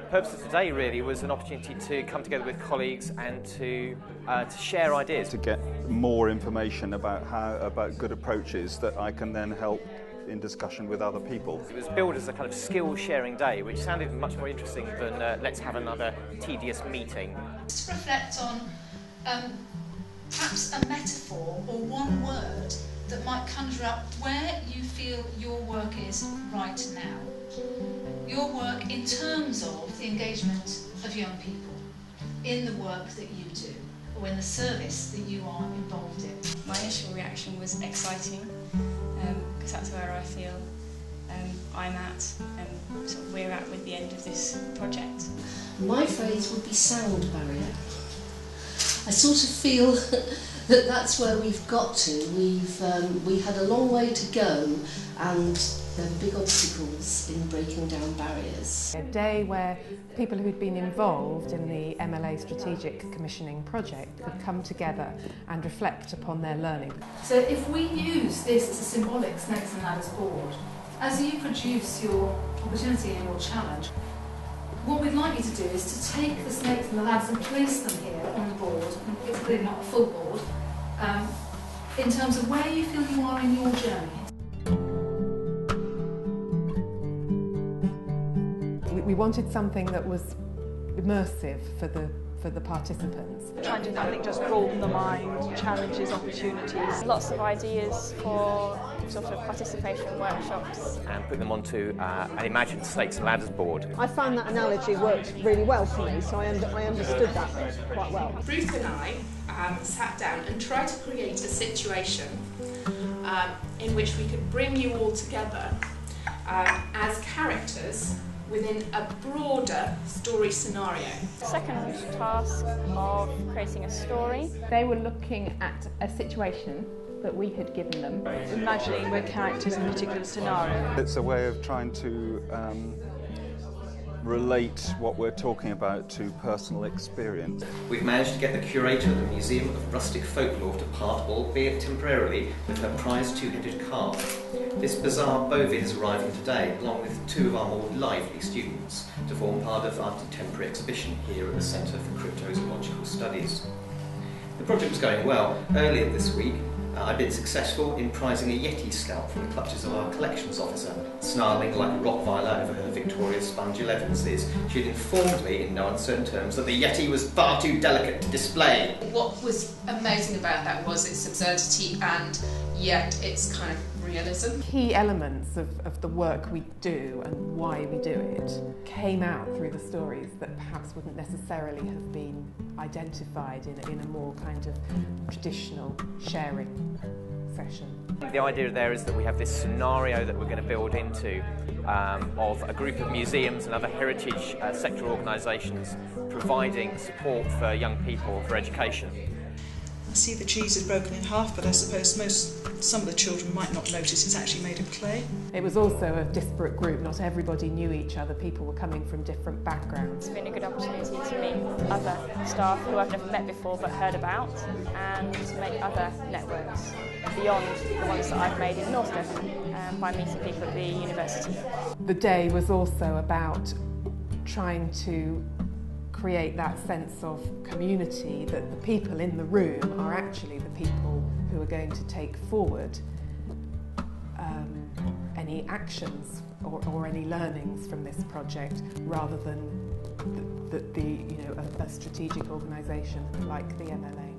purpose of today really was an opportunity to come together with colleagues and to share ideas. To get more information about good approaches that I can then help in discussion with other people. It was billed as a kind of skills sharing day, which sounded much more interesting than let's have another tedious meeting. Just reflect on perhaps a metaphor or one word that might conjure up where you feel your work is right now. Your work in terms of the engagement of young people in the work that you do or in the service that you are involved in. My initial reaction was exciting, because that's where I feel I'm at and sort of we're at with the end of this project. My phrase would be sound barrier. I sort of feel that that's where we've got to. We had a long way to go, and there are big obstacles in breaking down barriers. A day where people who'd been involved in the MLA Strategic Commissioning project could come together and reflect upon their learning. So if we use this as a symbolic Snakes and Ladders board, as you produce your opportunity and your challenge, what we'd like you to do is to take the snakes and the ladders and place them here on the board, and it's clearly not a full board, in terms of where you feel you are in your journey. We wanted something that was immersive for the participants. Trying to, I think, just broaden the mind, challenges, opportunities. Lots of ideas for sort of participation workshops. And put them onto an imagined Snakes and Ladders board. I found that analogy worked really well for me, so I understood that quite well. Ruth and I sat down and tried to create a situation in which we could bring you all together as characters within a broader story scenario. Second task of creating a story. They were looking at a situation that we had given them. Imagining we're characters in a particular scenario. It's a way of trying to relate what we're talking about to personal experience. We've managed to get the curator of the Museum of Rustic Folklore to part, albeit temporarily, with her prized two-headed calf. This bizarre bovine is arriving today, along with two of our more lively students, to form part of our contemporary exhibition here at the Centre for Cryptozoological Studies. The project was going well. Earlier this week, I'd been successful in prizing a Yeti scalp from the clutches of our collections officer. Snarling like a Rottweiler over her Victoria Sponge 11s, she had informed me in no uncertain terms that the Yeti was far too delicate to display. What was amazing about that was its absurdity and yet its kind of realism. Key elements of the work we do and why we do it came out through the stories that perhaps wouldn't necessarily have been identified in a more kind of traditional sharing session. The idea there is that we have this scenario that we're going to build into of a group of museums and other heritage sector organisations providing support for young people for education. I see the cheese is broken in half, but I suppose some of the children might not notice it's actually made of clay. It was also a disparate group. Not everybody knew each other. People were coming from different backgrounds. It's been a good opportunity to meet other staff who I've never met before but heard about, and to make other networks beyond the ones that I've made in North Devon by meeting people at the university. The day was also about trying to create that sense of community, that the people in the room are actually the people who are going to take forward any actions or any learnings from this project, rather than a strategic organisation like the MLA.